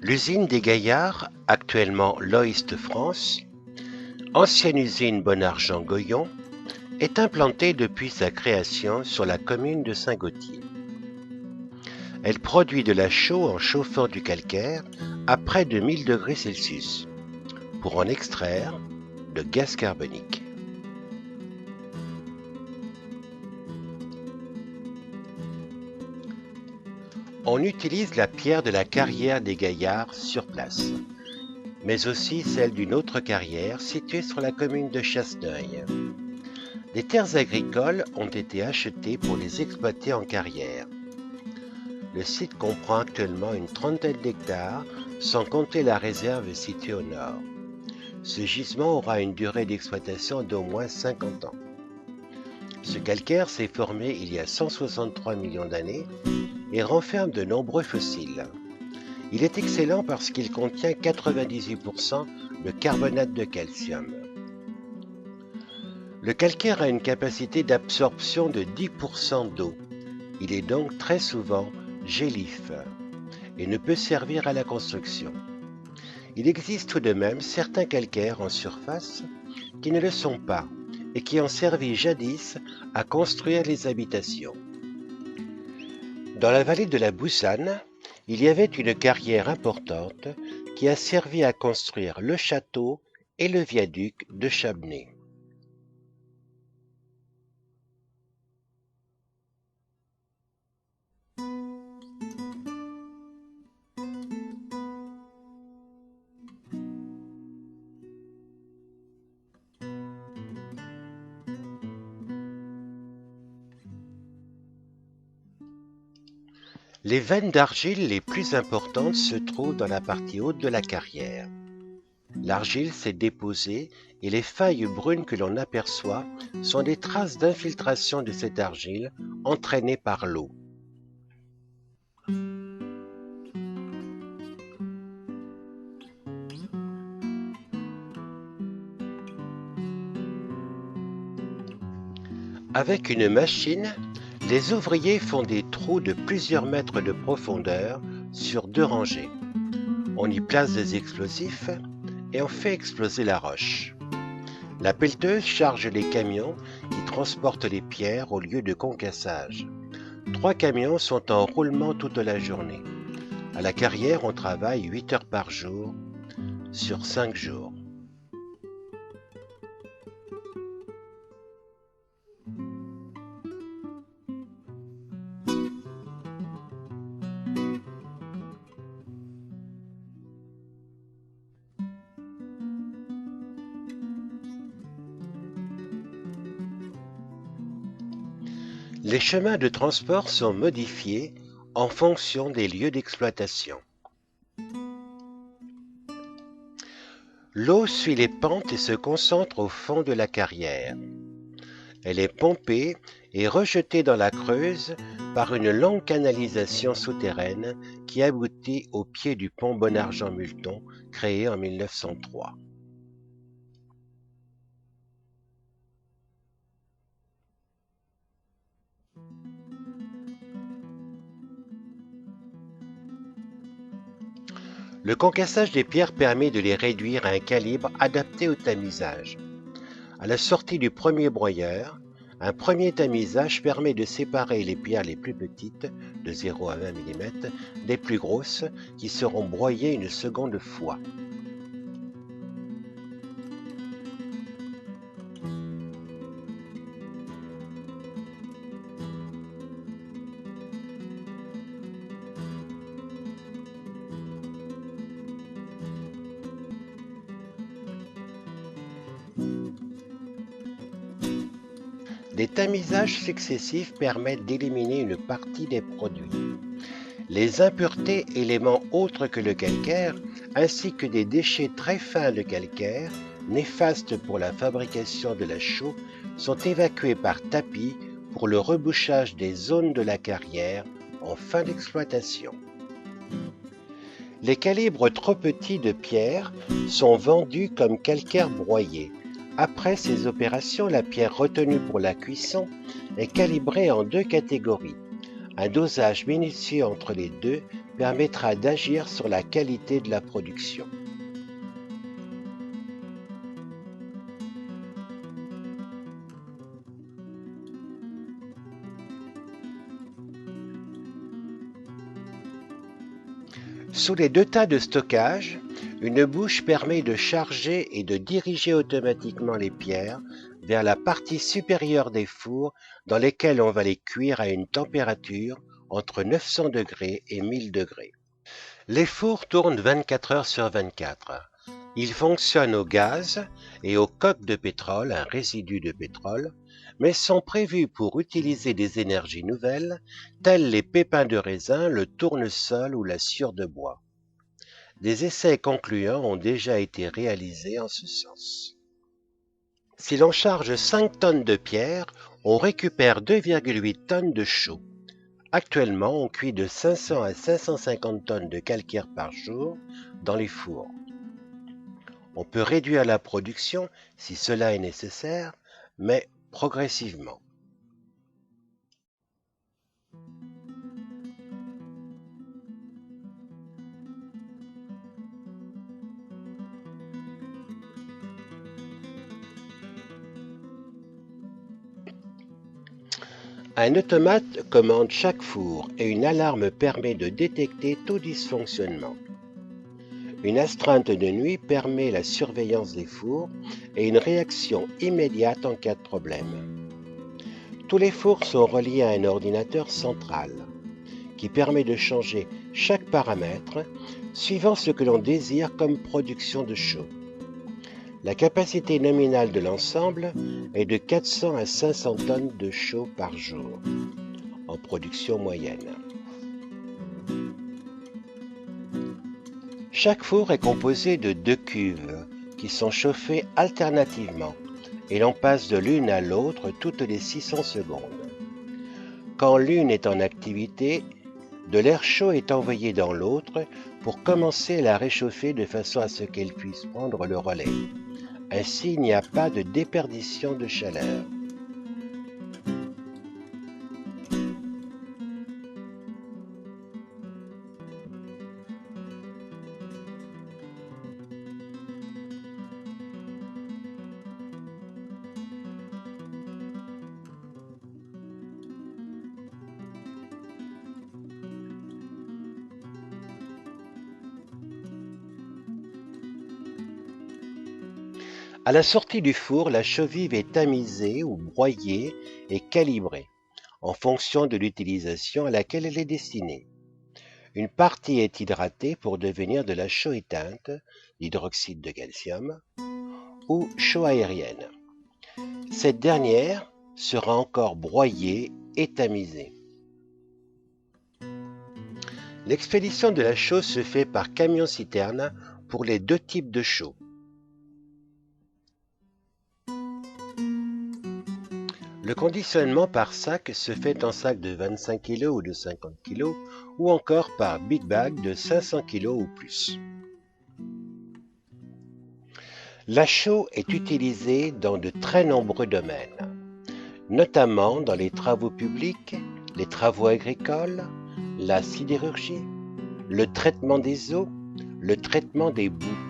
L'usine des Gaillards, actuellement Loist France, ancienne usine Bon-Argent-Goyon, est implantée depuis sa création sur la commune de Saint-Gaultier. Elle produit de la chaux en chauffant du calcaire à près de 1000 degrés Celsius pour en extraire le gaz carbonique. On utilise la pierre de la carrière des Gaillards sur place, mais aussi celle d'une autre carrière située sur la commune de Chasseneuil. Des terres agricoles ont été achetées pour les exploiter en carrière. Le site comprend actuellement une trentaine d'hectares, sans compter la réserve située au nord. Ce gisement aura une durée d'exploitation d'au moins 50 ans. Ce calcaire s'est formé il y a 163 millions d'années et renferme de nombreux fossiles. Il est excellent parce qu'il contient 98% de carbonate de calcium. Le calcaire a une capacité d'absorption de 10% d'eau. Il est donc très souvent gélif et ne peut servir à la construction. Il existe tout de même certains calcaires en surface qui ne le sont pas et qui ont servi jadis à construire les habitations. Dans la vallée de la Boussanne, il y avait une carrière importante qui a servi à construire le château et le viaduc de Chabenay. Les veines d'argile les plus importantes se trouvent dans la partie haute de la carrière. L'argile s'est déposée et les failles brunes que l'on aperçoit sont des traces d'infiltration de cette argile entraînée par l'eau. Avec une machine, les ouvriers font des trous de plusieurs mètres de profondeur sur 2 rangées. On y place des explosifs et on fait exploser la roche. La pelleteuse charge les camions qui transportent les pierres au lieu de concassage. 3 camions sont en roulement toute la journée. À la carrière, on travaille 8 heures par jour sur 5 jours. Les chemins de transport sont modifiés en fonction des lieux d'exploitation. L'eau suit les pentes et se concentre au fond de la carrière. Elle est pompée et rejetée dans la Creuse par une longue canalisation souterraine qui aboutit au pied du pont Bon-Argent-Multon créé en 1903. Le concassage des pierres permet de les réduire à un calibre adapté au tamisage. À la sortie du premier broyeur, un premier tamisage permet de séparer les pierres les plus petites, de 0 à 20 mm, des plus grosses, qui seront broyées une seconde fois. Des tamisages successifs permettent d'éliminer une partie des produits. Les impuretés, éléments autres que le calcaire, ainsi que des déchets très fins de calcaire, néfastes pour la fabrication de la chaux, sont évacués par tapis pour le rebouchage des zones de la carrière en fin d'exploitation. Les calibres trop petits de pierre sont vendus comme calcaire broyé. Après ces opérations, la pierre retenue pour la cuisson est calibrée en 2 catégories. Un dosage minutieux entre les deux permettra d'agir sur la qualité de la production. Sous les deux tas de stockage, une bouche permet de charger et de diriger automatiquement les pierres vers la partie supérieure des fours dans lesquels on va les cuire à une température entre 900 degrés et 1000 degrés. Les fours tournent 24 heures sur 24. Ils fonctionnent au gaz et au coke de pétrole, un résidu de pétrole, mais sont prévus pour utiliser des énergies nouvelles, telles les pépins de raisin, le tournesol ou la sciure de bois. Des essais concluants ont déjà été réalisés en ce sens. Si l'on charge 5 tonnes de pierre, on récupère 2,8 tonnes de chaux. Actuellement, on cuit de 500 à 550 tonnes de calcaire par jour dans les fours. On peut réduire la production si cela est nécessaire, mais progressivement. Un automate commande chaque four et une alarme permet de détecter tout dysfonctionnement. Une astreinte de nuit permet la surveillance des fours et une réaction immédiate en cas de problème. Tous les fours sont reliés à un ordinateur central qui permet de changer chaque paramètre suivant ce que l'on désire comme production de chaux. La capacité nominale de l'ensemble est de 400 à 500 tonnes de chaux par jour, en production moyenne. Chaque four est composé de 2 cuves qui sont chauffées alternativement et l'on passe de l'une à l'autre toutes les 600 secondes. Quand l'une est en activité, de l'air chaud est envoyé dans l'autre pour commencer à la réchauffer de façon à ce qu'elle puisse prendre le relais. Ainsi, il n'y a pas de déperdition de chaleur. À la sortie du four, la chaux vive est tamisée ou broyée et calibrée en fonction de l'utilisation à laquelle elle est destinée. Une partie est hydratée pour devenir de la chaux éteinte, l'hydroxyde de calcium, ou chaux aérienne. Cette dernière sera encore broyée et tamisée. L'expédition de la chaux se fait par camion-citerne pour les deux types de chaux. Le conditionnement par sac se fait en sac de 25 kg ou de 50 kg ou encore par big bag de 500 kg ou plus. La chaux est utilisée dans de très nombreux domaines, notamment dans les travaux publics, les travaux agricoles, la sidérurgie, le traitement des eaux, le traitement des boues.